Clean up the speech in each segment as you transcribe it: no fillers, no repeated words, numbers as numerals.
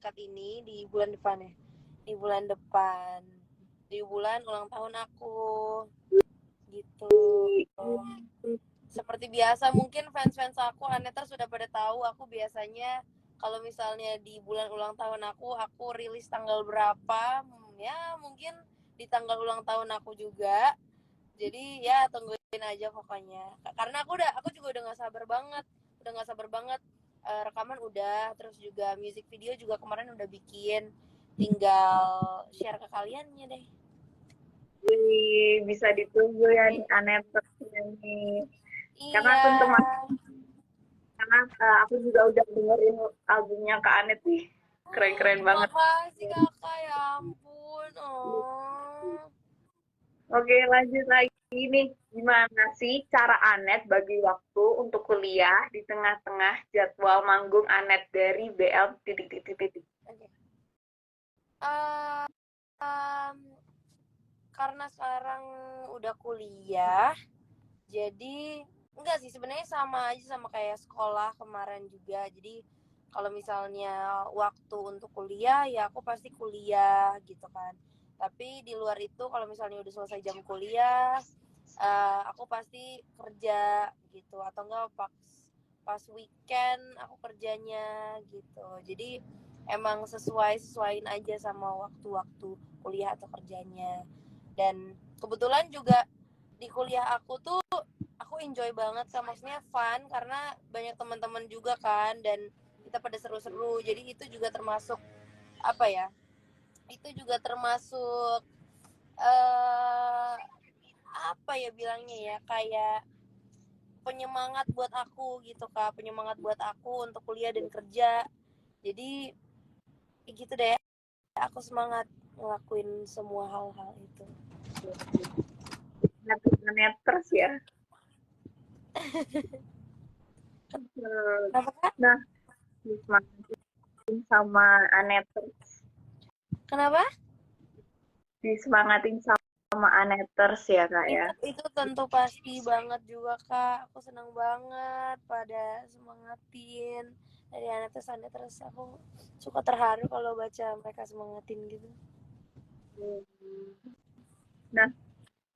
dekat ini, di bulan depan ya. Di bulan depan. Di bulan ulang tahun aku. Gitu. Seperti biasa, mungkin fans-fans aku, Aneter sudah pada tahu aku biasanya kalau misalnya di bulan ulang tahun aku rilis tanggal berapa, ya mungkin di tanggal ulang tahun aku juga. Jadi ya tungguin aja pokoknya. Karena aku juga udah nggak sabar banget. Rekaman udah, terus juga music video juga kemarin udah bikin. Tinggal share ke kaliannya deh. Wih, bisa ditunggu ya nih Anettersnya nih. Karena Iya. karena aku juga udah dengerin albumnya Kak Anet nih. Keren-keren banget. Makasih kakak, ya ampun. Oh. Oke, lanjut lagi nih. Gimana sih cara Anet bagi waktu untuk kuliah di tengah-tengah jadwal manggung Anet dari BL titik-titik-titik? Okay. Um, karena sekarang udah kuliah, jadi enggak sih, sebenarnya sama aja sama kayak sekolah kemarin juga. Jadi kalau misalnya waktu untuk kuliah ya aku pasti kuliah gitu kan. Tapi di luar itu kalau misalnya udah selesai jam kuliah, aku pasti kerja gitu, atau enggak pas weekend aku kerjanya gitu. Jadi emang sesuaiin aja sama waktu-waktu kuliah atau kerjanya. Dan kebetulan juga di kuliah aku tuh aku enjoy banget kan, maksudnya fun karena banyak teman-teman juga kan, dan kita pada seru-seru. Jadi itu juga termasuk apa ya, itu juga termasuk eh apa ya bilangnya ya, kayak penyemangat buat aku gitu kak, penyemangat buat aku untuk kuliah dan kerja. Jadi gitu deh, aku semangat ngelakuin semua hal-hal itu. Anetters ya. Kenapa kak? Nah, disemangatin sama Anetters. Kenapa? Disemangatin sama Anetters ya kak ya. Itu tentu pasti banget juga kak, aku senang banget pada semangatin dari anak terus aku suka terharu kalau baca mereka semangatin gitu. Nah,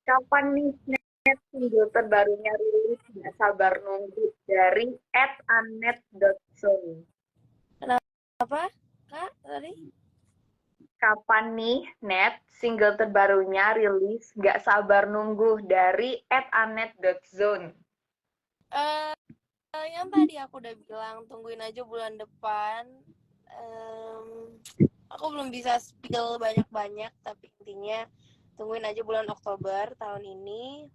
kapan nih Net single terbarunya rilis? Nggak sabar nunggu dari @anet.zone. Apa kak tadi? Kapan nih Net single terbarunya rilis? Nggak sabar nunggu dari @anet.zone. eh yang tadi aku udah bilang tungguin aja bulan depan. Em, aku belum bisa spill banyak-banyak, tapi intinya tungguin aja bulan Oktober tahun ini,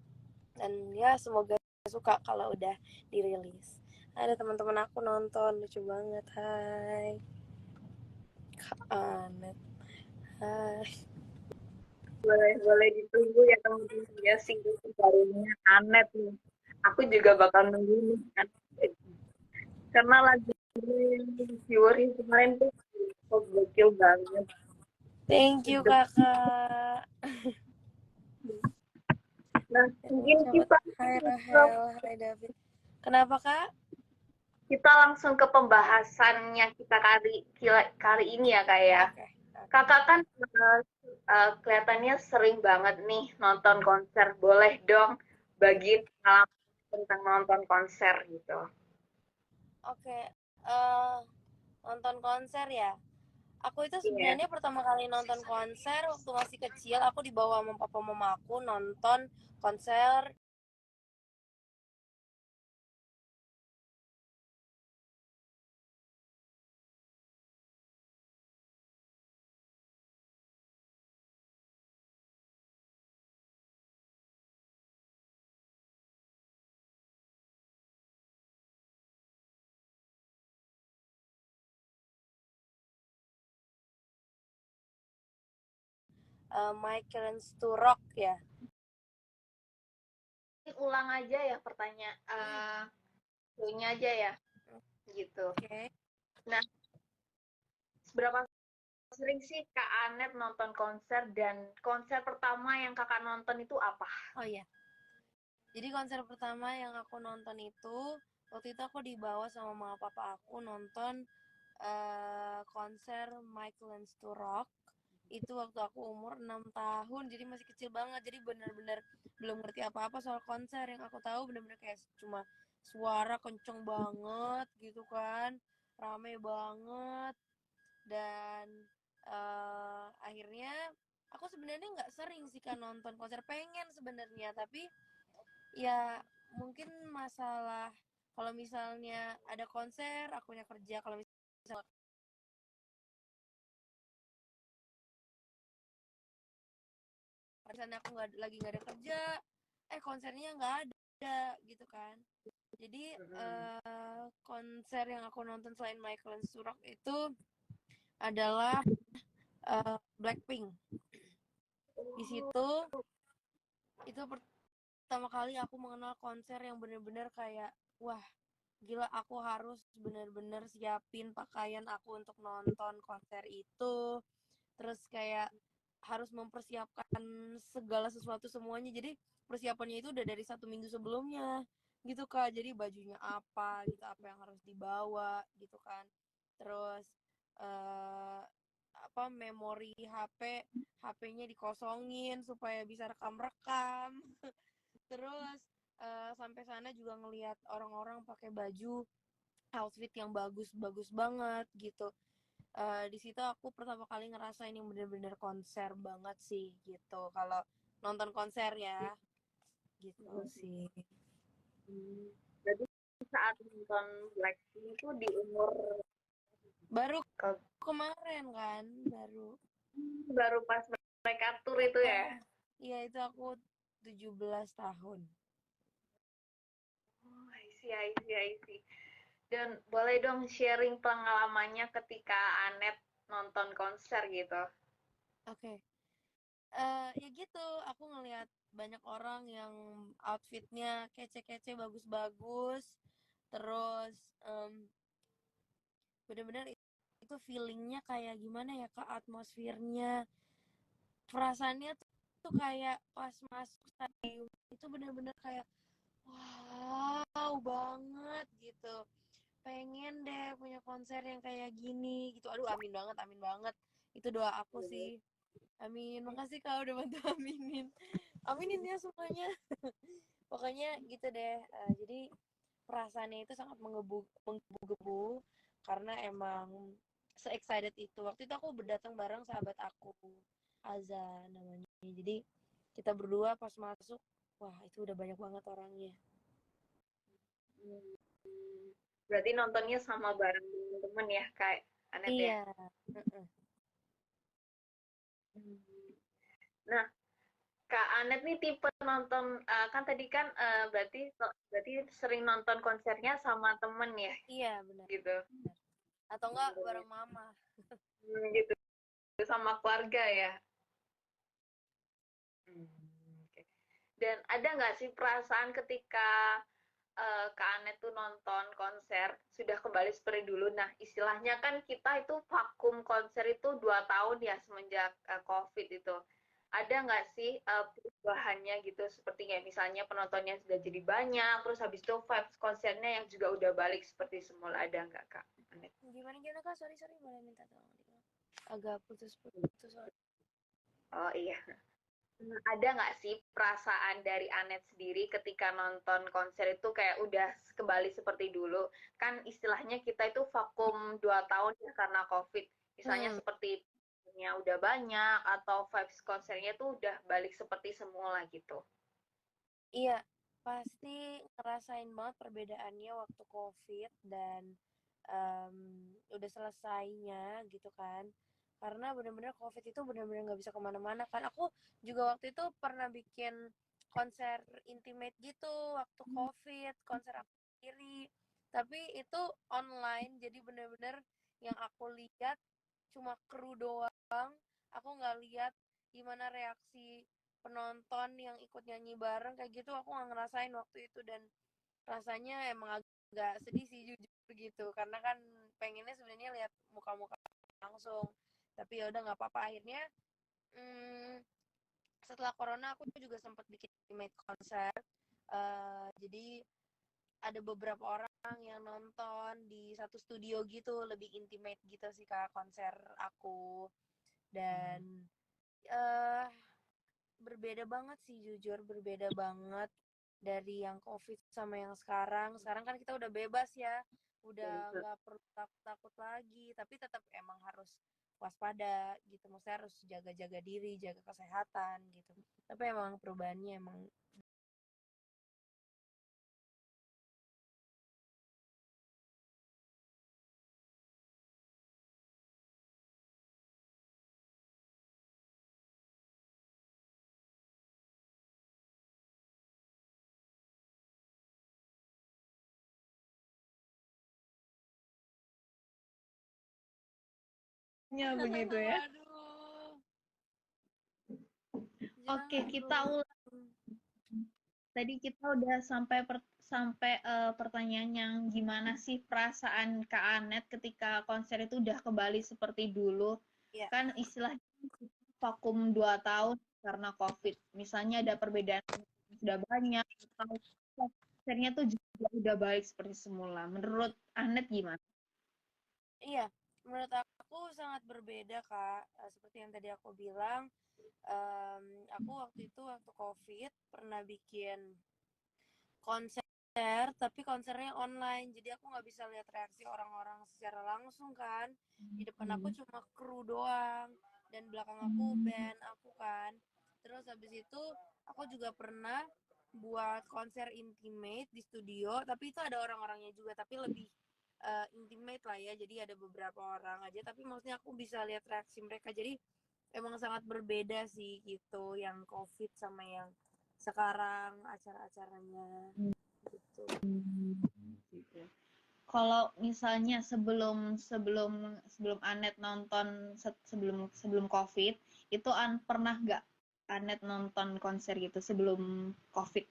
dan ya semoga suka kalau udah dirilis. Ada teman-teman aku nonton, lucu banget. Hai Kak Anet. Hai. Boleh ditunggu ya teman-teman ya single terbarunya Anet nih. Aku juga bakal nunggu nih kan. Karena lagu viewerin kemarin tuh gokil banget. Thank you kakak. Nah, mungkin kita Hai Rahel, hai David. Kenapa kak? kita langsung ke pembahasannya kita kali ini ya kak ya. Oke. Kakak kan kelihatannya sering banget nih nonton konser. Boleh dong bagiin pengalaman tentang nonton konser gitu. Oke. Nonton konser ya. Aku itu Iya. sebenarnya pertama kali nonton konser waktu masih kecil. Aku dibawa sama papa mama aku nonton konser My Chance to Rock ya. Ulang aja ya pertanyaan nya aja ya gitu. Oke. Nah, seberapa sering sih Kak Anet nonton konser dan konser pertama yang Kakak nonton itu apa? Oh iya. Jadi konser pertama yang aku nonton itu waktu itu aku dibawa sama mama papa aku nonton konser Michael Learns to Rock. Itu waktu aku umur 6 tahun, jadi masih kecil banget. Jadi benar-benar belum ngerti apa-apa soal konser. Yang aku tahu benar-benar kayak cuma suara kenceng banget gitu kan, rame banget. Dan akhirnya aku sebenarnya nggak sering sih kan nonton konser, pengen sebenarnya, tapi ya mungkin masalah kalau misalnya ada konser akunya kerja, kalau misalnya aku lagi nggak ada kerja, konsernya nggak ada gitu kan. Jadi konser yang aku nonton selain Michael Surok itu adalah Blackpink. Di situ itu pertama kali aku mengenal konser yang bener-bener kayak wah gila, aku harus bener-bener siapin pakaian aku untuk nonton konser itu. Terus kayak harus mempersiapkan segala sesuatu semuanya. Jadi persiapannya itu udah dari 1 minggu sebelumnya gitu kak. Jadi bajunya apa gitu, apa yang harus dibawa gitu kan. Terus eh apa, memori HP-nya dikosongin supaya bisa rekam-rekam. Terus sampai sana juga ngelihat orang-orang pakai baju outfit yang bagus-bagus banget gitu. Di situ aku pertama kali ngerasain yang bener-bener konser banget sih gitu. Kalau nonton konser ya, gitu sih. Berarti saat nonton Blackpink itu di umur Baru kemarin kan, baru pas mereka tur itu ya? Iya, itu aku 17 tahun. Oh, I see. Dan boleh dong sharing pengalamannya ketika Anet nonton konser gitu. Oke. Ya gitu, aku ngelihat banyak orang yang outfitnya kece-kece, bagus-bagus. Terus bener-bener itu feelingnya kayak gimana ya kak, atmosfernya, perasaannya tuh kayak pas masuk stadium itu bener-bener kayak wow banget gitu, pengen deh punya konser yang kayak gini gitu. Aduh, amin banget, amin banget, itu doa aku sih. Amin, makasih kak udah bantu aminin ya semuanya. Pokoknya gitu deh. Jadi perasaannya itu sangat menggebu-gebu karena emang se-excited itu. Waktu itu aku berdatang bareng sahabat aku, Aza namanya. Jadi kita berdua pas masuk, wah itu udah banyak banget orangnya. Berarti nontonnya sama bareng temen-temen ya, kayak Anet ya? Iya. Nah, Kak Anet nih tipe nonton, kan tadi kan berarti sering nonton konsernya sama temen ya, Iya benar. gitu. Atau enggak bareng mama. Gitu, sama keluarga ya. Okay. Dan ada nggak sih perasaan ketika Kak Anet tuh nonton konser sudah kembali seperti dulu? Nah, istilahnya kan kita itu vakum konser itu 2 tahun ya semenjak COVID itu. Ada nggak sih perubahannya gitu? Seperti kayak misalnya penontonnya sudah jadi banyak, terus habis itu vibes konsernya yang juga udah balik seperti semula, ada nggak Kak Anet? Gimana kak? Sorry, boleh minta tolong agak putus-putus. Oh iya. Ada nggak sih perasaan dari Anet sendiri ketika nonton konser itu kayak udah kembali seperti dulu? Kan istilahnya kita itu vakum 2 tahun ya karena COVID. Misalnya seperti udah banyak atau vibes konsernya tuh udah balik seperti semula gitu. Iya, pasti ngerasain banget perbedaannya waktu COVID dan udah selesainya gitu kan. Karena bener-bener COVID itu bener-bener nggak bisa kemana-mana kan. Aku juga waktu itu pernah bikin konser intimate gitu waktu COVID, konser aku sendiri. Tapi itu online, jadi bener-bener yang aku lihat cuma kru doang. Aku nggak lihat gimana reaksi penonton yang ikut nyanyi bareng kayak gitu. Aku nggak ngerasain waktu itu, dan rasanya emang agak sedih sih jujur gitu, karena kan pengennya sebenarnya lihat muka-muka langsung. Tapi ya udah nggak apa-apa, akhirnya setelah corona aku juga sempat bikin ultimate konser. Jadi ada beberapa orang yang nonton di satu studio gitu, lebih intimate gitu sih Kak konser aku. Dan eh berbeda banget sih, jujur berbeda banget dari yang COVID sama yang sekarang. Sekarang kan kita udah bebas ya, udah nggak perlu takut-takut lagi, tapi tetap emang harus waspada gitu. Maksudnya harus jaga-jaga diri, jaga kesehatan gitu. Tapi emang perubahannya emang begitu ya. waduh. Oke, Jangan kita dong. ulang. Tadi kita udah sampai pertanyaan yang gimana sih perasaan Kak Anet ketika konser itu udah kembali seperti dulu. Ya. Kan istilahnya vakum 2 tahun karena COVID. Misalnya ada perbedaan yang sudah banyak atau konsernya tuh juga udah balik seperti semula. Menurut Anet gimana? Iya, menurut aku sangat berbeda Kak. Seperti yang tadi aku bilang, aku waktu itu waktu COVID pernah bikin konser, tapi konsernya online, jadi aku nggak bisa lihat reaksi orang-orang secara langsung kan. Di depan aku cuma kru doang, dan belakang aku band aku kan. Terus habis itu aku juga pernah buat konser intimate di studio, tapi itu ada orang-orangnya juga, tapi lebih intimate lah ya, jadi ada beberapa orang aja, tapi maksudnya aku bisa lihat reaksi mereka, jadi emang sangat berbeda sih gitu, yang COVID sama yang sekarang acara-acaranya gitu. Gitu. Kalau misalnya sebelum sebelum sebelum Anet nonton sebelum COVID itu pernah nggak Anet nonton konser gitu sebelum COVID?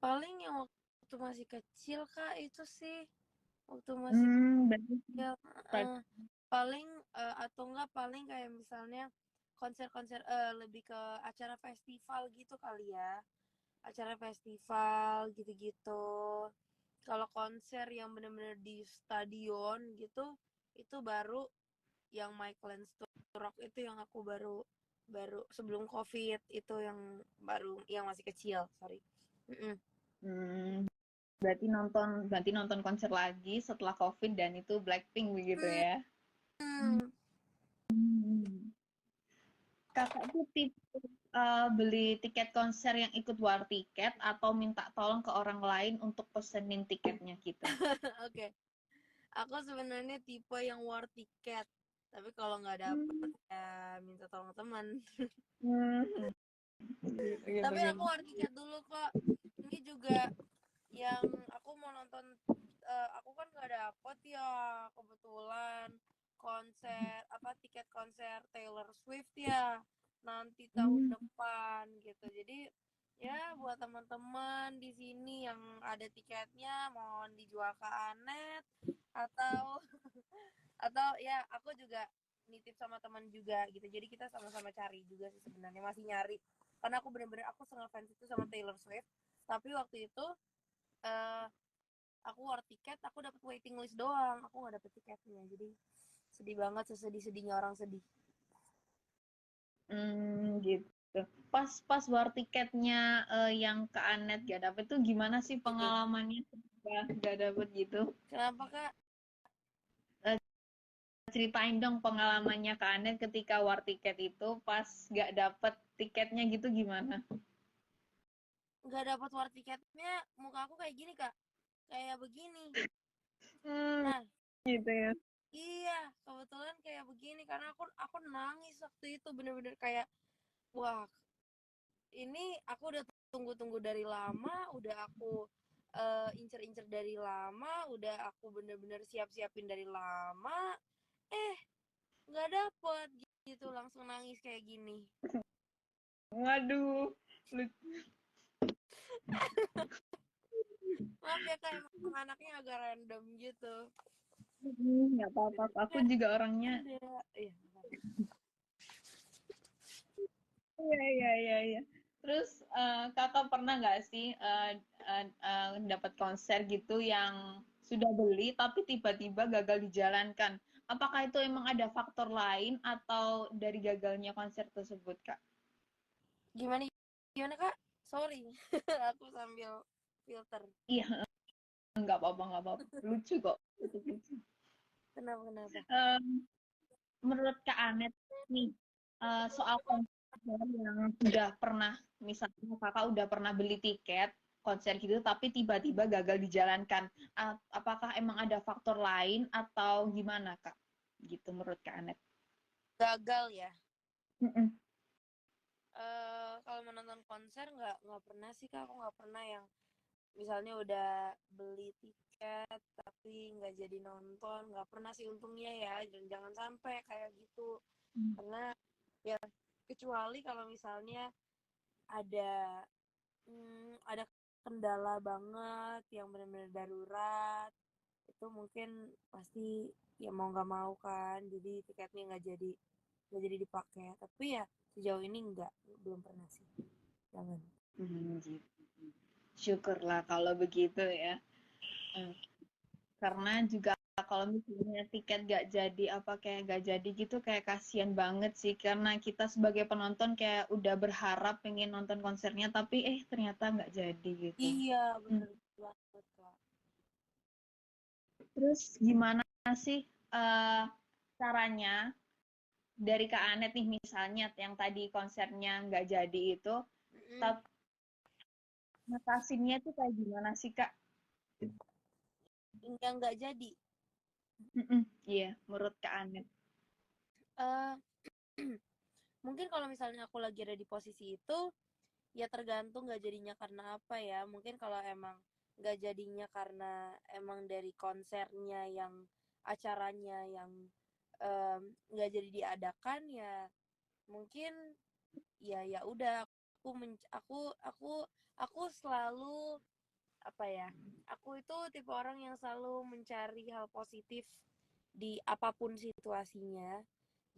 Paling yang waktu masih kecil Kak itu sih, waktu masih Berarti kecil. Paling atau enggak paling kayak misalnya konser-konser lebih ke acara festival gitu kali ya, acara festival gitu-gitu. Kalau konser yang bener-bener di stadion gitu, itu baru yang Michael Rock itu yang aku baru baru sebelum COVID itu yang baru yang masih kecil, sorry. Hmm, berarti nonton konser lagi setelah COVID dan itu Blackpink begitu ya? Kakak tuh tipe beli tiket konser yang ikut war tiket atau minta tolong ke orang lain untuk pesenin tiketnya gitu? Oke, aku sebenarnya tipe yang war tiket, tapi kalau nggak dapet ya minta tolong teman. Hmm, gitu, Tapi aku gitu. war tiket dulu kok. Ini juga yang aku mau nonton, aku kan nggak dapet ya kebetulan konser apa tiket konser Taylor Swift ya nanti tahun depan gitu. Jadi ya buat teman-teman di sini yang ada tiketnya mohon dijual ke Anet atau atau ya aku juga nitip sama teman juga gitu, jadi kita sama-sama cari juga sih sebenarnya, masih nyari karena aku bener-bener aku sangat fans itu sama Taylor Swift, tapi waktu itu eh aku war tiket, aku dapat waiting list doang, aku nggak dapet tiketnya, jadi sedih banget, sesedih-sedihnya orang sedih. Gitu. Pas war tiketnya yang ke Anet gak dapet tuh gimana sih pengalamannya ketika gak dapet gitu? Kenapa Kak? Eh, Ceritain dong pengalamannya ke Anet ketika war tiket itu pas gak dapet tiketnya gitu gimana? Nggak dapat war tiketnya, muka aku kayak gini Kak, kayak begini. Hmm, Nah, gitu ya. iya kebetulan kayak begini karena aku nangis waktu itu, bener-bener kayak wah, ini aku udah tunggu-tunggu dari lama, udah aku incer-incer dari lama, udah aku bener-bener siap-siapin dari lama, eh nggak dapet gitu, langsung nangis kayak gini. Waduh, Maaf ya Kak, emang anaknya agak random gitu. nggak apa-apa. Aku juga orangnya. Iya. Iya, iya, iya, iya. Terus kakak pernah nggak sih dapat konser gitu yang sudah beli tapi tiba-tiba gagal dijalankan? Apakah itu emang ada faktor lain atau dari gagalnya konser tersebut, Kak? Gimana gimana Kak? Sorry. Aku sambil filter. Iya, nggak apa-apa. Lucu kok. Lucu. Kenapa kenapa? Menurut Kak Anet nih, soal konser yang sudah pernah, misalnya kakak udah pernah beli tiket konser gitu, tapi tiba-tiba gagal dijalankan. Apakah emang ada faktor lain atau gimana, Kak? Gitu menurut Kak Anet. Gagal ya. Mm-mm. Kalau menonton konser nggak pernah sih Kak. Aku nggak pernah yang misalnya udah beli tiket tapi nggak jadi nonton. Nggak pernah sih untungnya ya. Dan jangan sampai kayak gitu. Karena ya kecuali kalau misalnya ada ada kendala banget yang benar-benar darurat, itu mungkin pasti ya mau nggak mau kan, jadi tiketnya nggak jadi dipakai. Tapi ya sejauh ini belum pernah sih. Jangan. Gitu. Syukurlah kalau begitu ya. Eh, Karena juga kalau misalnya tiket gak jadi apa kayak gak jadi gitu kayak kasihan banget sih karena kita sebagai penonton kayak udah berharap pengen nonton konsernya tapi ternyata nggak jadi gitu. Iya, Hmm. bener banget Kak. Terus gimana sih eh, caranya dari Kak Anet nih misalnya yang tadi konsernya nggak jadi itu, Mm-mm. tapi ngatasinnya tuh kayak gimana sih Kak? Yang nggak jadi. Iya, menurut Kak Anet. eh Mungkin kalau misalnya aku lagi ada di posisi itu, ya tergantung nggak jadinya karena apa ya. Mungkin kalau emang nggak jadinya karena emang dari konsernya yang acaranya yang nggak jadi diadakan, ya mungkin ya udah aku selalu apa ya, aku itu tipe orang yang selalu mencari hal positif di apapun situasinya.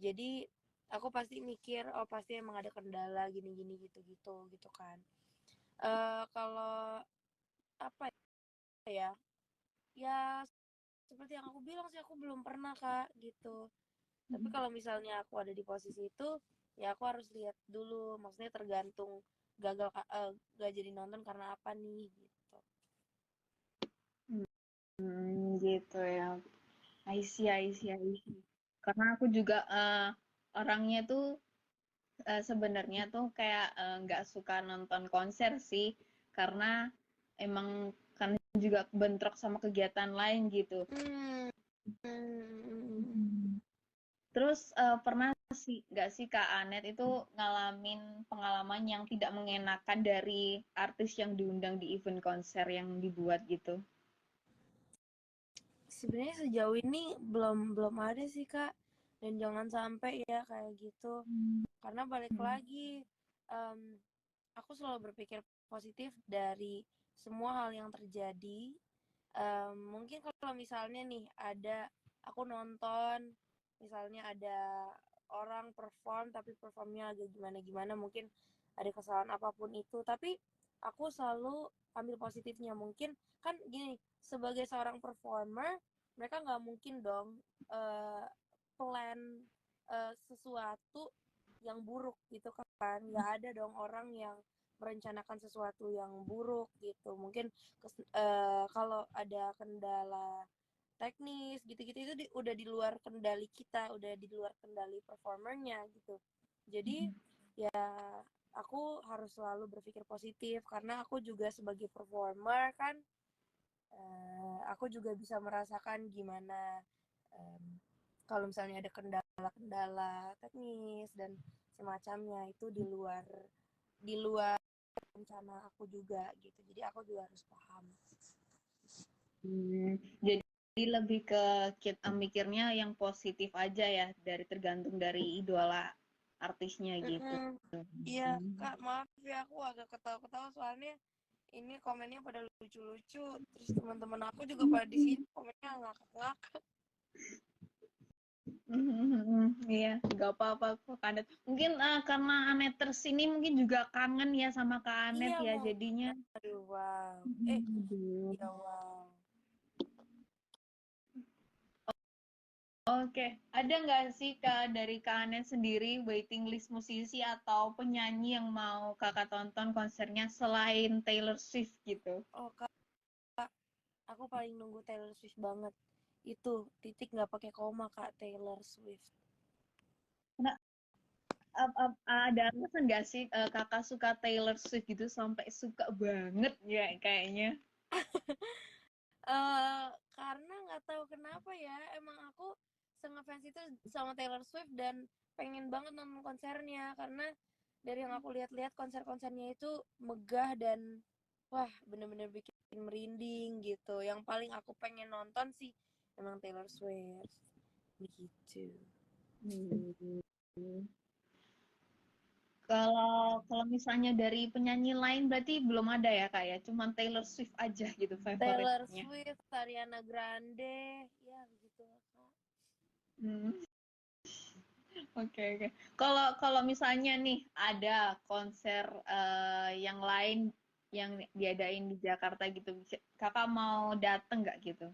Jadi aku pasti mikir, oh pasti emang ada kendala gini gini gitu gitu gitu kan. Kalau apa ya, ya seperti yang aku bilang sih, aku belum pernah Kak gitu. Tapi kalau misalnya aku ada di posisi itu, ya aku harus lihat dulu, maksudnya tergantung gak jadi nonton karena apa nih gitu. Gitu ya. I see. Karena aku juga orangnya tuh sebenarnya tuh kayak nggak suka nonton konser sih, karena emang kan juga bentrok sama kegiatan lain gitu. Hmm. Hmm. Mm. Terus pernah sih nggak sih Kak Anet itu ngalamin pengalaman yang tidak mengenakan dari artis yang diundang di event konser yang dibuat gitu? Sebenarnya sejauh ini belum belum ada sih Kak, dan jangan sampai ya kayak gitu, karena balik Hmm. lagi, em, aku selalu berpikir positif dari semua hal yang terjadi. Mungkin kalau misalnya nih ada, aku nonton misalnya ada orang perform tapi performnya agak gimana gimana, mungkin ada kesalahan apapun itu, tapi aku selalu ambil positifnya. Mungkin kan gini, sebagai seorang performer mereka nggak mungkin dong uh, plan sesuatu yang buruk gitu kan. Nggak ada dong orang yang merencanakan sesuatu yang buruk gitu. Mungkin kalau ada kendala teknis gitu-gitu itu udah di luar kendali kita, udah di luar kendali performernya gitu. Jadi ya aku harus selalu berpikir positif, karena aku juga sebagai performer kan, aku juga bisa merasakan gimana kalau misalnya ada kendala-kendala teknis dan semacamnya, itu di luar rencana aku juga gitu. Jadi aku juga harus paham. Jadi lebih ke kita mikirnya yang positif aja ya, dari tergantung dari idola artisnya gitu. Mm-mm. Iya Kak, maaf ya aku agak ketawa-ketawa soalnya ini komennya pada lucu-lucu, terus teman-teman aku juga pada di sini komennya ngakak-ngakak. Iya, nggak apa-apa kok Kak Anet. Mungkin karena Aneters ini mungkin juga kangen ya sama Kak Anet Iya ya mau. jadinya. Aduh wow. Aduh. Ya wow. Oke, ada nggak sih Kak dari Kak Anet sendiri waiting list musisi atau penyanyi yang mau Kakak tonton konsernya selain Taylor Swift gitu? Oh kak, aku paling nunggu Taylor Swift banget. Itu titik nggak pakai koma kak, Taylor Swift. Nah, ada alasan nggak sih Kakak suka Taylor Swift gitu sampai suka banget ya kayaknya? Karena nggak tahu kenapa ya, emang aku ngefans itu sama Taylor Swift dan pengen banget nonton konsernya karena dari yang aku lihat-lihat konser-konsernya itu megah dan wah bener-bener bikin merinding gitu. Yang paling aku pengen nonton sih emang Taylor Swift begitu. Hmm. Kalau misalnya dari penyanyi lain berarti belum ada ya Kak ya, cuman Taylor Swift aja gitu Taylor favoritnya. Swift, Ariana Grande, ya begitu lah kak. Hmm. Oke oke. Kalau kalau misalnya nih ada konser yang lain yang diadain di Jakarta gitu, Kakak mau dateng nggak gitu?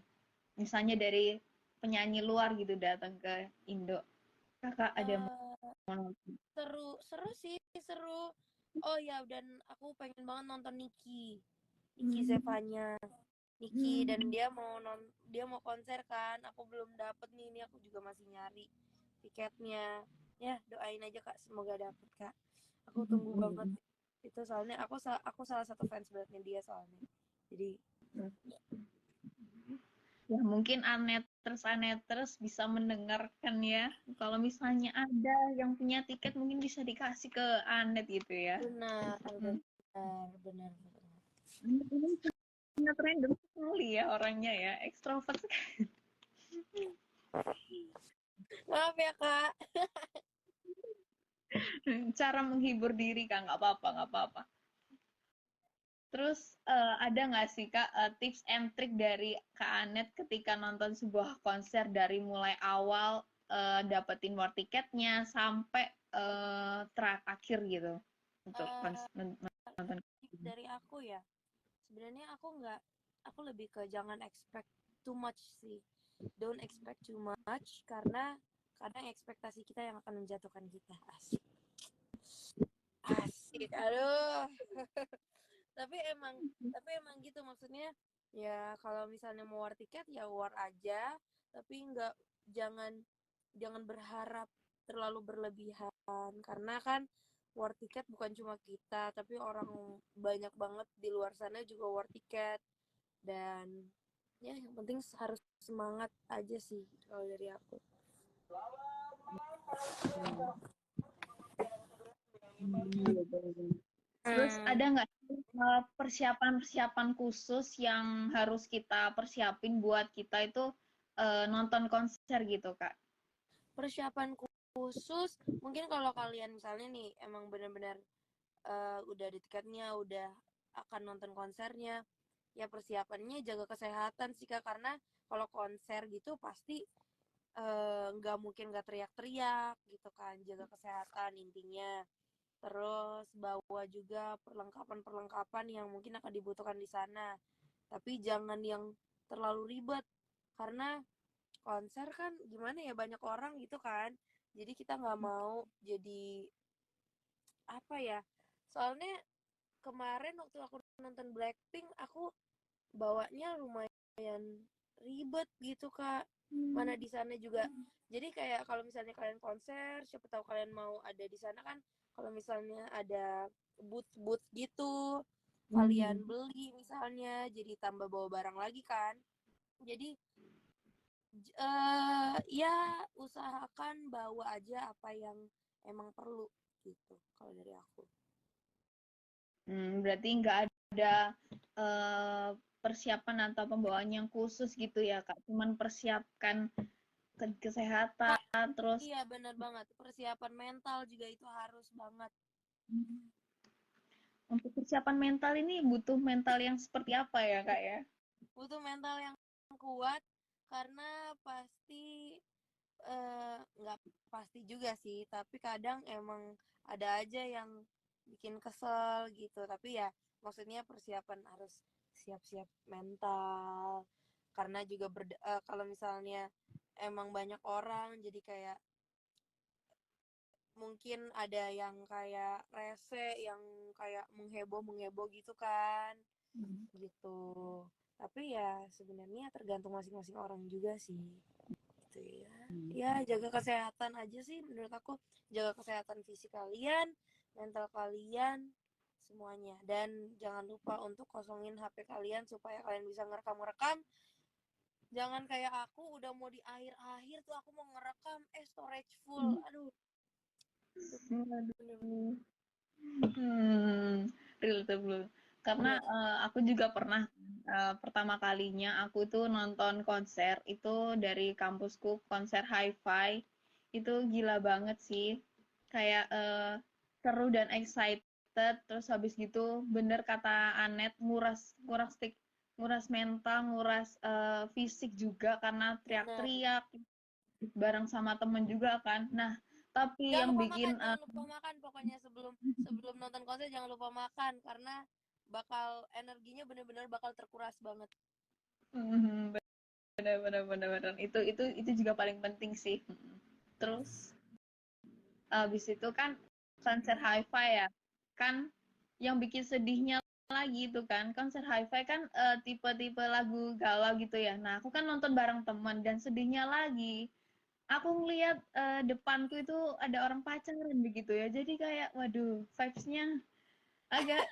Misalnya dari penyanyi luar gitu datang ke Indo, Kakak ada Eh, mau nonton? seru seru sih, seru. Oh ya, dan aku pengen banget nonton Niki Zevanya. Niki dan Hmm. dia mau konser kan, aku belum dapet nih, ini aku juga masih nyari tiketnya. Ya doain aja kak, semoga dapet kak. Aku tunggu banget itu, soalnya aku salah satu fans beratnya dia soalnya. Jadi Ya mungkin Aneters bisa mendengarkan ya. Kalau misalnya ada yang punya tiket mungkin bisa dikasih ke Anet gitu ya. benar Hmm. benar. Anet ini sangat random sekali ya orangnya ya, ekstrovert sekali. Maaf ya kak. Cara menghibur diri Kak, nggak apa-apa, nggak apa-apa. Terus ada nggak sih Kak tips and trick dari Kak Anet ketika nonton sebuah konser dari mulai awal dapetin war tiketnya sampai terakhir gitu untuk Eh, nonton. dari aku ya, sebenarnya aku lebih ke jangan expect too much sih. Don't expect too much karena kadang ekspektasi kita yang akan menjatuhkan kita. Asik. Asik. Aduh. Tapi emang gitu maksudnya, ya kalau misalnya mau war tiket ya war aja, tapi nggak jangan jangan berharap terlalu berlebihan karena kan war tiket bukan cuma kita tapi orang banyak banget di luar sana juga war tiket. Dan ya yang penting harus semangat aja sih kalau dari aku. Terus Hmm, ada nggak sih, persiapan-persiapan khusus yang harus kita persiapin buat kita itu nonton konser gitu Kak? persiapan khusus mungkin kalau kalian misalnya nih emang benar-benar udah ada tiketnya, udah akan nonton konsernya, ya persiapannya jaga kesehatan sih kak, karena kalau konser gitu pasti nggak mungkin nggak teriak-teriak gitu kan, jaga kesehatan intinya. Terus bawa juga perlengkapan-perlengkapan yang mungkin akan dibutuhkan di sana, tapi jangan yang terlalu ribet karena konser kan gimana ya, banyak orang gitu kan, jadi kita nggak mau jadi apa ya, soalnya kemarin waktu aku nonton Blackpink aku bawanya lumayan ribet gitu kak, mana di sana juga. Jadi kayak kalau misalnya kalian konser, siapa tahu kalian mau ada di sana kan, kalau misalnya ada booth gitu kalian beli misalnya, jadi tambah bawa barang lagi kan. Jadi ya usahakan bawa aja apa yang emang perlu gitu kalau dari aku. Berarti nggak ada eh, persiapan atau pembawaan yang khusus gitu ya Kak? Cuman persiapkan kesehatan, terus Iya benar banget, persiapan mental juga itu harus banget. untuk persiapan mental ini butuh mental yang seperti apa ya Kak ya? Butuh mental yang kuat karena pasti nggak nggak pasti juga sih, tapi kadang emang ada aja yang bikin kesel gitu. Tapi ya maksudnya persiapan harus siap-siap mental, karena juga kalau misalnya emang banyak orang jadi kayak mungkin ada yang kayak rese, yang kayak mengheboh gitu kan gitu. Tapi ya sebenarnya tergantung masing-masing orang juga sih gitu ya. Ya jaga kesehatan aja sih menurut aku, jaga kesehatan fisik kalian, mental kalian, semuanya. Dan jangan lupa untuk kosongin HP kalian supaya kalian bisa ngerekam. Jangan kayak aku udah mau di akhir-akhir tuh aku mau ngerekam storage full. Aduh, bener-bener. Relatable. Karena aku juga pernah pertama kalinya aku tuh nonton konser itu dari kampusku, konser Hi-Fi. Itu gila banget sih. Kayak seru dan excited. Terus habis gitu bener kata Anet, nguras mental, nguras fisik juga karena Bener. teriak-teriak bareng sama temen juga kan. Nah, tapi Jangan yang lupa bikin makan, jangan lupa makan. Pokoknya sebelum nonton konser jangan lupa makan karena bakal energinya bener-bener bakal terkuras banget. benar. Itu juga paling penting sih. Terus habis itu kan konser Hi-Fi ya. Kan yang bikin sedihnya lagi itu kan konser Hi-Fi kan tipe-tipe lagu galau gitu ya. Nah, aku kan nonton bareng teman dan sedihnya lagi aku ngelihat depanku itu ada orang pacaran begitu ya. Jadi kayak waduh, vibes-nya agak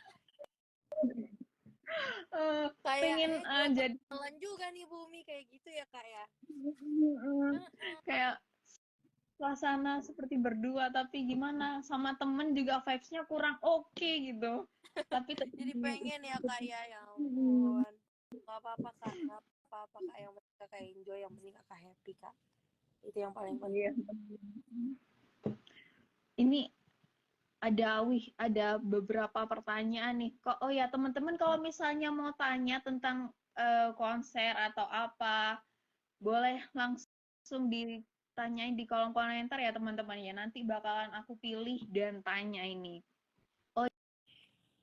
pengen Kayaknya jadi jualan juga nih Bumi kayak gitu ya Kak ya. kayak suasana seperti berdua tapi gimana sama temen juga vibes-nya kurang oke gitu. Tapi Jadi pengen ya Kak ya ampun. Gak apa-apa Kak, gak apa-apa Kak, yang penting Kakak enjoy, yang penting Kakak happy Kak. Itu yang paling penting. iya. Ini ada beberapa pertanyaan nih. Kok oh ya teman-teman kalau misalnya mau tanya tentang konser atau apa, boleh langsung ditanyain di kolom komentar ya teman-teman ya. Nanti bakalan aku pilih dan tanya ini. Oh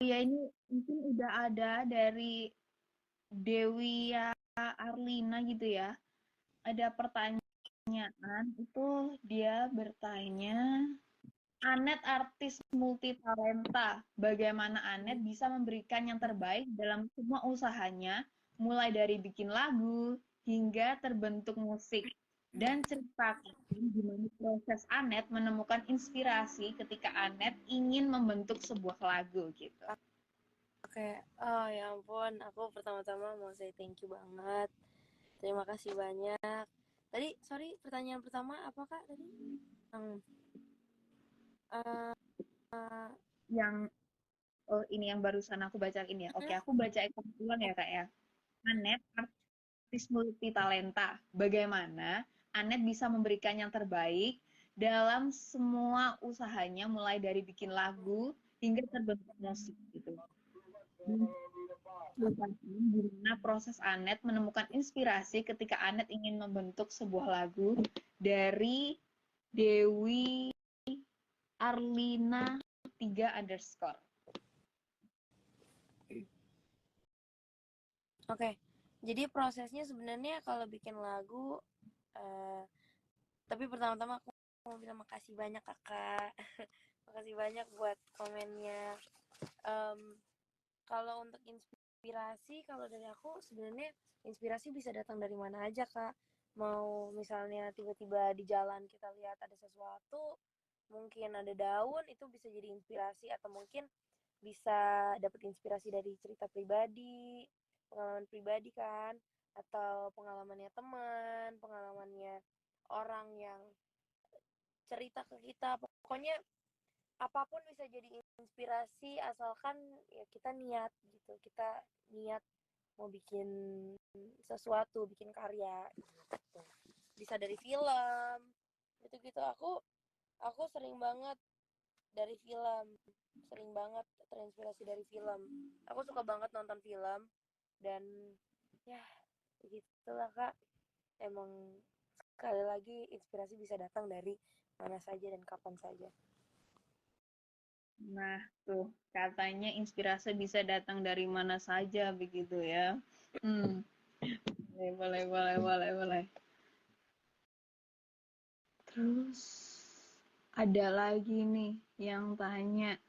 ya ini mungkin udah ada dari Dewi Arlina gitu ya. Ada pertanyaan itu dia bertanya Anet artis multitalenta. Bagaimana Anet bisa memberikan yang terbaik dalam semua usahanya, mulai dari bikin lagu hingga terbentuk musik. Dan ceritakan gimana proses Anet menemukan inspirasi ketika Anet ingin membentuk sebuah lagu gitu. Oke, oh ya ampun, aku pertama-tama mau say thank you banget. Terima kasih banyak. Tadi, sorry, pertanyaan pertama apa Kak tadi? Yang ini yang barusan aku bacain ya. Oke, aku bacain ulang ya Kak ya. Anet artis multitalenta. Bagaimana Anet bisa memberikan yang terbaik dalam semua usahanya mulai dari bikin lagu hingga terbentuk musik gitu. Gimana proses Anet menemukan inspirasi ketika Anet ingin membentuk sebuah lagu dari Dewi Arlina 3_. Oke, jadi prosesnya sebenarnya kalau bikin lagu, tapi pertama-tama aku mau bilang makasih banyak Kakak. Makasih banyak buat komennya. Kalau untuk inspirasi, kalau dari aku sebenarnya inspirasi bisa datang dari mana aja Kak. Mau misalnya tiba-tiba di jalan kita lihat ada sesuatu, mungkin ada daun, itu bisa jadi inspirasi, atau mungkin bisa dapat inspirasi dari cerita pribadi, pengalaman pribadi kan, atau pengalamannya teman, pengalamannya orang yang cerita ke kita. Pokoknya apapun bisa jadi inspirasi asalkan ya kita niat gitu, kita niat mau bikin sesuatu, bikin karya gitu. Bisa dari film gitu-gitu. Aku sering banget dari film, sering banget terinspirasi dari film. Aku suka banget nonton film, dan ya begitulah Kak, emang sekali lagi inspirasi bisa datang dari mana saja dan kapan saja. Nah, tuh katanya inspirasi bisa datang dari mana saja begitu ya. Boleh. Terus ada lagi nih yang tanya,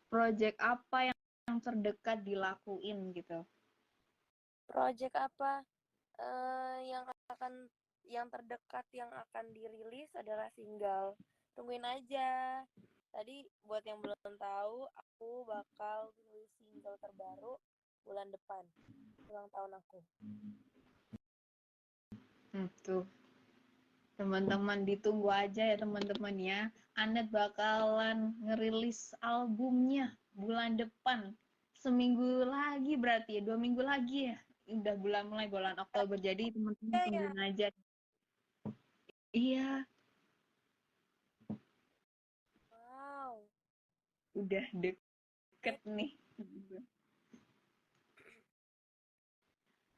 project apa yang terdekat dilakuin gitu? Project apa yang terdekat yang akan dirilis adalah single. Tungguin aja. Tadi buat yang belum tahu, aku bakal rilis single terbaru bulan depan, ulang tahun aku. Tuh teman-teman ditunggu aja ya teman-teman ya. Anet bakalan ngerilis albumnya bulan depan. Seminggu lagi berarti ya, 2 minggu lagi ya. Udah mulai bulan Oktober, jadi teman-teman tungguin aja. Iya. Wow. Udah deket nih.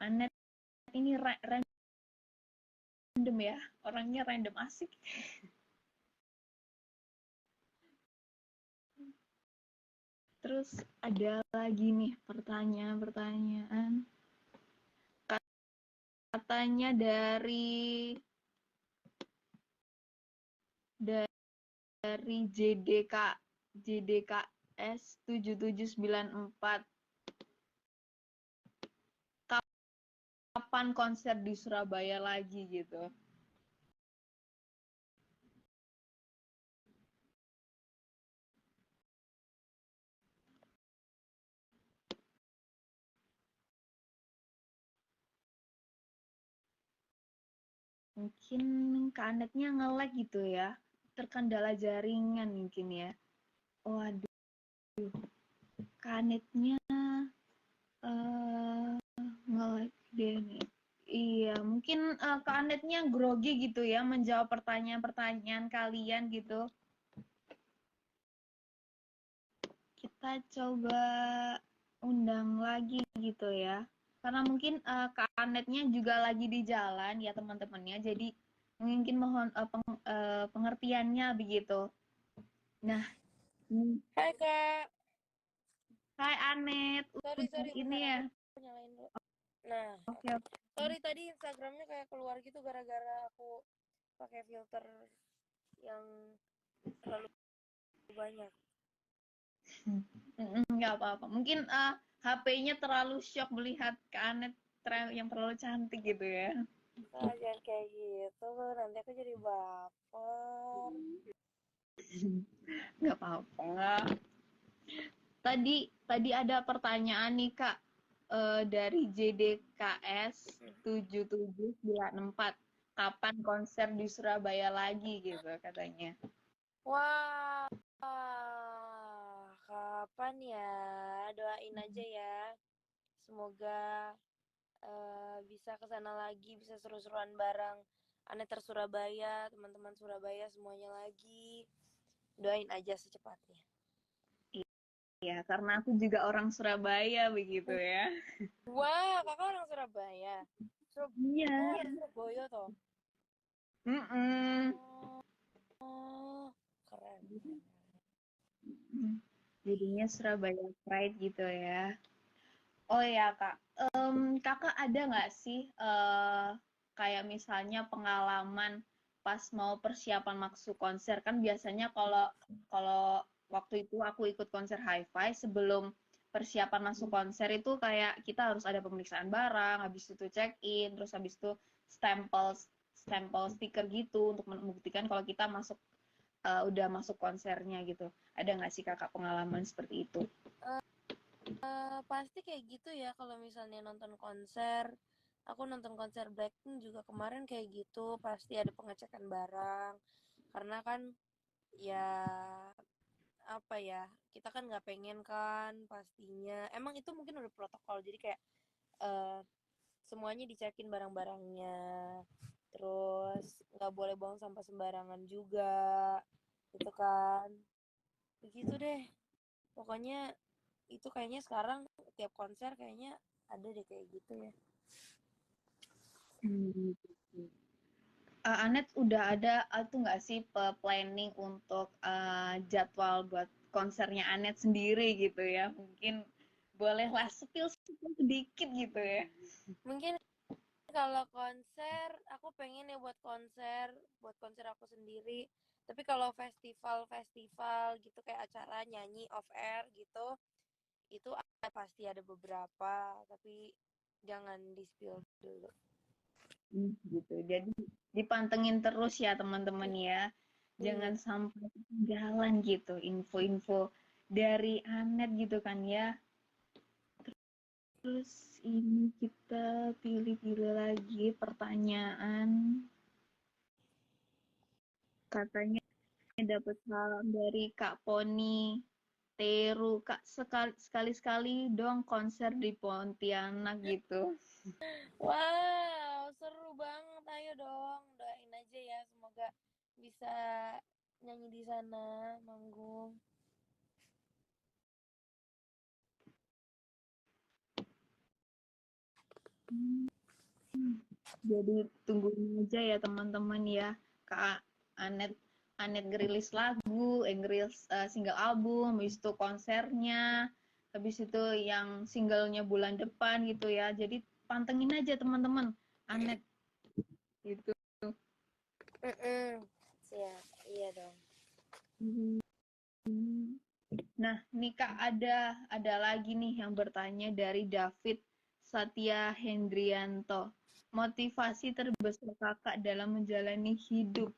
Anet ini random ya, orangnya random asik. Terus ada lagi nih pertanyaan. Katanya dari JDKS 7794, kapan konser di Surabaya lagi gitu? Mungkin Kanetnya nge-lag gitu ya, terkendala jaringan mungkin ya. Waduh, Kanetnya nge-lag deh nih. Iya, mungkin Kanetnya grogi gitu ya menjawab pertanyaan-pertanyaan kalian gitu. Kita coba undang lagi gitu ya. Karena mungkin Kanetnya juga lagi di jalan ya teman-temannya, jadi mungkin mohon pengertiannya begitu. Nah, Hai Kak. hai Anet, Sorry, ini bentar ya. aku nyalain dulu. Nah, Oke. sorry tadi Instagramnya kayak keluar gitu gara-gara aku pakai filter yang terlalu banyak. Nggak apa-apa. Mungkin HP-nya terlalu shock melihat Anet yang terlalu cantik gitu ya. Nah, jangan kayak gitu, nanti aku jadi baper. Nggak apa-apa. Tadi ada pertanyaan nih Kak, dari JDKS 7794. Kapan konser di Surabaya lagi gitu katanya. Wah, kapan ya? Doain aja ya. Semoga bisa kesana lagi, bisa seru-seruan bareng Aneter Surabaya, teman-teman Surabaya semuanya lagi. Doain aja secepatnya. Iya, karena aku juga orang Surabaya begitu ya. Wah, kakak orang Surabaya. Iya. Surabaya toh. Oh, keren. Jadinya Surabaya Pride gitu ya. Oh ya Kak, Kakak ada nggak sih kayak misalnya pengalaman pas mau persiapan masuk konser, kan biasanya kalau kalau waktu itu aku ikut konser Hi-Fi, sebelum persiapan masuk konser itu kayak kita harus ada pemeriksaan barang, habis itu check in, terus habis itu stempel stempel stiker gitu untuk membuktikan kalau kita udah masuk konsernya gitu. Ada nggak sih Kakak pengalaman seperti itu? Pasti kayak gitu ya kalau misalnya nonton konser. Aku nonton konser Blackpink juga kemarin kayak gitu, pasti ada pengecekan barang. Karena kan ya apa ya, kita kan nggak pengen kan pastinya. Emang itu mungkin udah protokol, jadi kayak eh, semuanya dicekin barang-barangnya. Terus nggak boleh buang sampah sembarangan juga, gitu kan. Begitu deh. Pokoknya itu kayaknya sekarang tiap konser kayaknya ada deh kayak gitu ya. Anet udah ada tuh nggak sih planning untuk jadwal buat konsernya Anet sendiri gitu ya? Mungkin bolehlah spill sedikit gitu ya. Mungkin kalau konser aku pengen ya buat konser aku sendiri. Tapi kalau festival gitu kayak acara nyanyi off air gitu, itu pasti ada beberapa, tapi jangan di-spill dulu. Gitu. Jadi dipantengin terus ya teman-teman ya. Jangan sampai ketinggalan gitu info-info dari Anet gitu kan ya. Terus ini kita pilih-pilih lagi pertanyaan. Katanya dapat salam dari Kak Poni. Teru, Kak, sekali-sekali dong konser di Pontianak gitu. Wow, seru banget. Ayo dong, doain aja ya, semoga bisa nyanyi di sana, manggung. Jadi tungguin aja ya teman-teman ya. Kak Anet ngerilis lagu, ngerilis single album, habis itu konsernya, habis itu yang singlenya bulan depan gitu ya. Jadi pantengin aja teman-teman Anet gitu. Siap, iya dong. Nah, nih Kak ada lagi nih yang bertanya dari David Satya Hendrianto. Motivasi terbesar Kakak dalam menjalani hidup.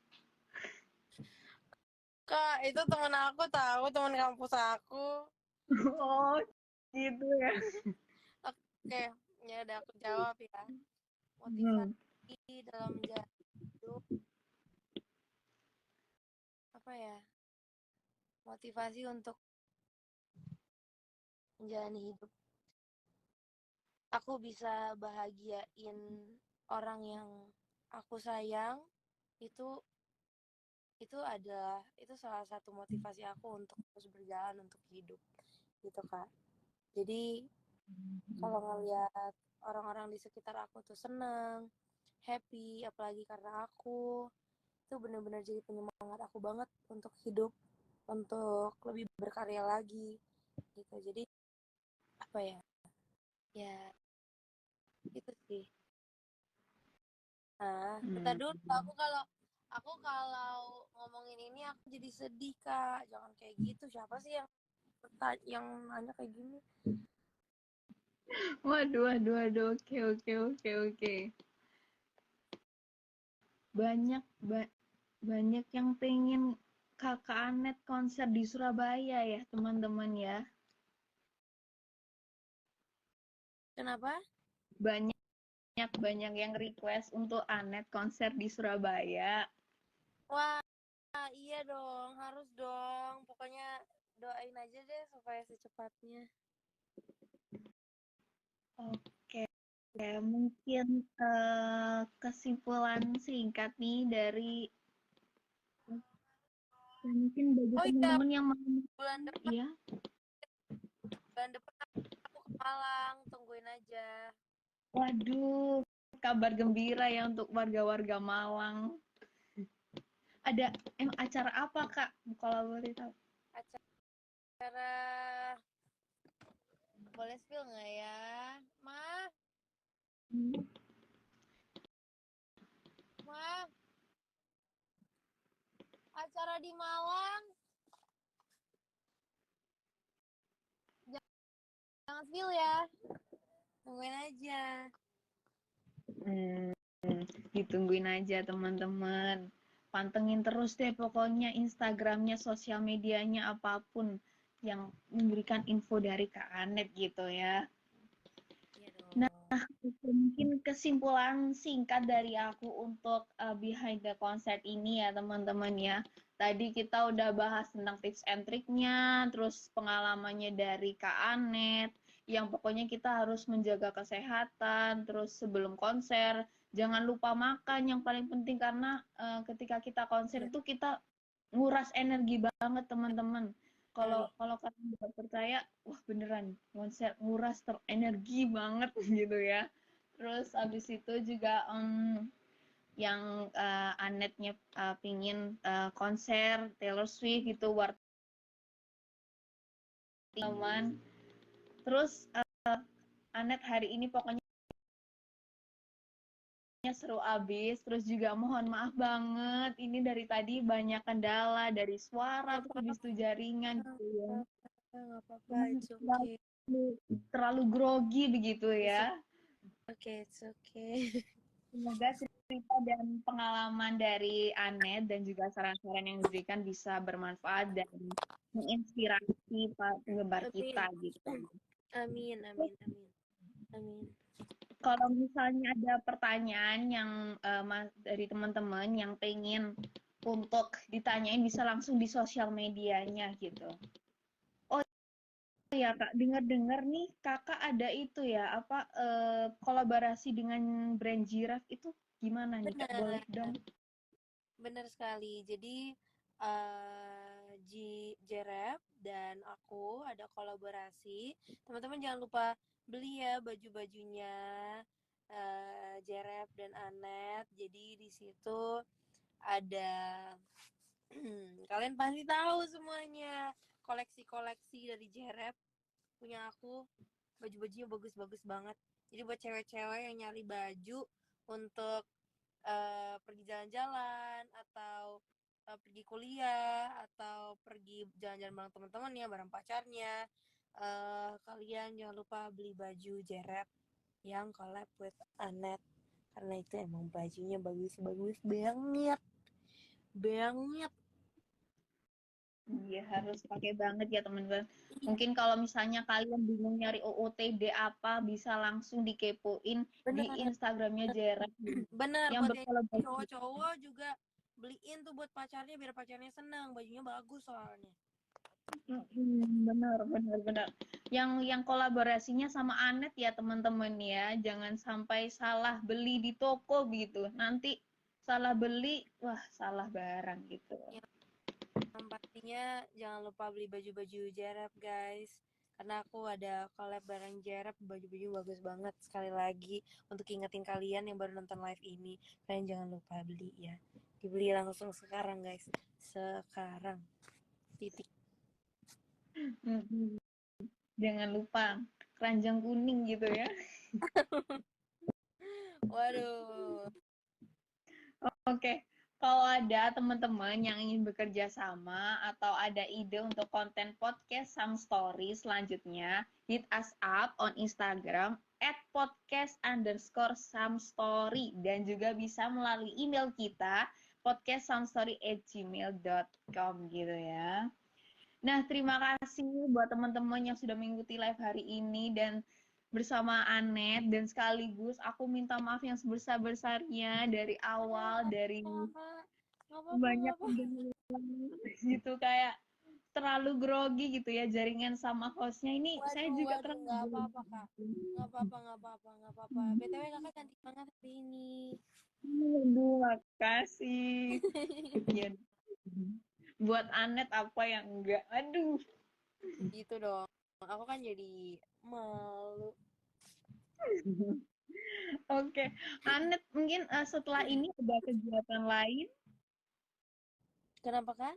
Kak, itu temen aku tahu, temen kampus aku. Oh, gitu ya. Oke, ya udah aku jawab ya. Motivasi dalam menjalani hidup apa ya? Motivasi untuk menjalani hidup. Aku bisa bahagiain orang yang aku sayang, itu itu salah satu motivasi aku untuk terus berjalan untuk hidup gitu kak. Jadi kalau ngeliat orang-orang di sekitar aku tuh seneng, happy, apalagi karena aku, itu bener-bener jadi penyemangat aku banget untuk hidup, untuk lebih berkarya lagi gitu. Jadi apa ya, ya itu sih. Nah, bentar dulu, aku kalau ngomongin ini aku jadi sedih kak. Jangan kayak gitu. Siapa sih yang nanya kayak gini? Waduh. Oke. Banyak yang pengen Kakak Anet konser di Surabaya ya, teman-teman ya. Kenapa? Banyak yang request untuk Anet konser di Surabaya. Wah, iya dong, harus dong. Pokoknya doain aja deh supaya secepatnya. Oke, mungkin kesimpulan singkat nih dari mungkin bagi Oh iya, teman-teman yang mau bulan depan, ya. bulan depan aku ke Malang, tungguin aja. Waduh, kabar gembira ya untuk warga-warga Malang. Ada acara apa Kak? Kalau boleh tahu. Acara boleh spill nggak ya, Ma? Ma, acara di Malang, jangan spill ya, tungguin aja. Ditungguin aja teman-teman. Pantengin terus deh pokoknya Instagramnya, sosial medianya, apapun yang memberikan info dari Kak Anet gitu ya. Iya Nah, dong. mungkin kesimpulan singkat dari aku untuk behind the concert ini ya teman-teman ya. Tadi kita udah bahas tentang tips and triknya, terus pengalamannya dari Kak Anet, yang pokoknya kita harus menjaga kesehatan, terus sebelum konser, jangan lupa makan yang paling penting karena ketika kita konser Iya, itu kita nguras energi banget teman-teman. Kalau kali. kalau kalian nggak percaya, wah beneran konser nguras energi banget gitu ya. Terus abis itu juga yang Anetnya pingin konser Taylor Swift gitu teman. Terus Anet hari ini pokoknya seru abis. Terus juga mohon maaf banget, ini dari tadi banyak kendala dari suara, terus habis itu jaringan gitu ya. Nggak apa-apa, it's okay. Terlalu grogi begitu ya. Okay, it's okay. Semoga cerita dan pengalaman dari Anet dan juga saran-saran yang diberikan bisa bermanfaat dan menginspirasi penyebar kita gitu. Amin, amin, amin, amin. Kalau misalnya ada pertanyaan yang dari teman-teman yang pengen untuk ditanyain, bisa langsung di sosial medianya gitu. Oh ya Kak, dengar-dengar nih Kakak ada itu ya, apa kolaborasi dengan brand Jiraf itu gimana nih Kak? Boleh dong? Benar sekali. Jadi Jerep dan aku ada kolaborasi. Teman-teman jangan lupa beli ya baju-bajunya Jerep dan Anet. Jadi di situ ada kalian pasti tahu semuanya koleksi-koleksi dari Jerep punya aku. Baju-bajunya bagus-bagus banget. Jadi buat cewek-cewek yang nyari baju untuk pergi jalan-jalan atau pergi kuliah atau pergi jalan-jalan bareng teman-temannya, bareng pacarnya, kalian jangan lupa beli baju Jerep yang collab with Anet karena itu emang bajunya bagus-bagus banget banget. Iya, harus pakai banget ya teman-teman. Mungkin kalau misalnya kalian bingung nyari OOTD apa, bisa langsung dikepoin di Bener Instagramnya Jera bener yang buat yang berkolaborasi. cowok-cowok juga beliin tuh buat pacarnya biar pacarnya senang, bajunya bagus soalnya. Benar. Yang kolaborasinya sama Anet ya teman-teman ya, jangan sampai salah beli di toko gitu. Nanti salah beli, wah salah barang gitu. Yang pastinya jangan lupa beli baju-baju Jerep guys, karena aku ada collab bareng Jerep, baju-baju bagus banget. Sekali lagi untuk ingetin kalian yang baru nonton live ini, kalian jangan lupa beli ya, dibeli langsung sekarang guys, sekarang titik. Jangan lupa keranjang kuning gitu ya. Waduh. Oke, kalau ada teman-teman yang ingin bekerja sama atau ada ide untuk konten podcast Some Story selanjutnya, hit us up on Instagram @podcast_somestory dan juga bisa melalui email kita podcastsomestory@gmail.com gitu ya. Nah, terima kasih buat teman-teman yang sudah mengikuti live hari ini dan bersama Anet, dan sekaligus aku minta maaf yang sebesar-besarnya dari awal, dari banyak gitu kayak terlalu grogi gitu ya jaringan sama hostnya ini. Saya juga terlalu nggak apa-apa kak, nggak apa-apa. BTW kakak cantik banget hari ini. Aduh, makasih. Ya, buat Anet apa yang enggak, aduh. Gitu dong, aku kan jadi malu. Oke, Anet mungkin setelah ini ada kegiatan lain? Kenapa kan?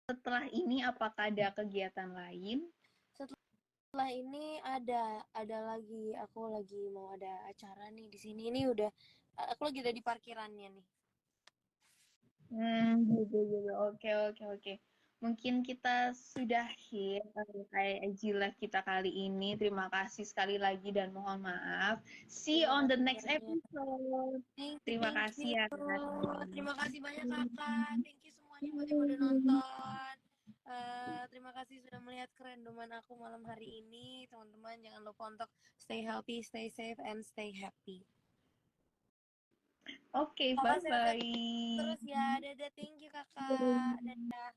Setelah ini apakah ada kegiatan lain? Setelah ini ada lagi, aku lagi mau ada acara nih di sini. Ini udah aku lagi ada di parkirannya nih. Gitu. Oke. Mungkin kita sudahi kayak kita kali ini. Terima kasih sekali lagi dan mohon maaf. See you on the next episode. Terima kasih ya. Terima kasih banyak kakak. Thank you semuanya buat yang udah nonton. Terima kasih sudah melihat kerandoman aku malam hari ini. Teman-teman jangan lupa untuk stay healthy, stay safe, and stay happy. Oke, bye-bye. Terus ya, dadah, thank you kakak. Dadah.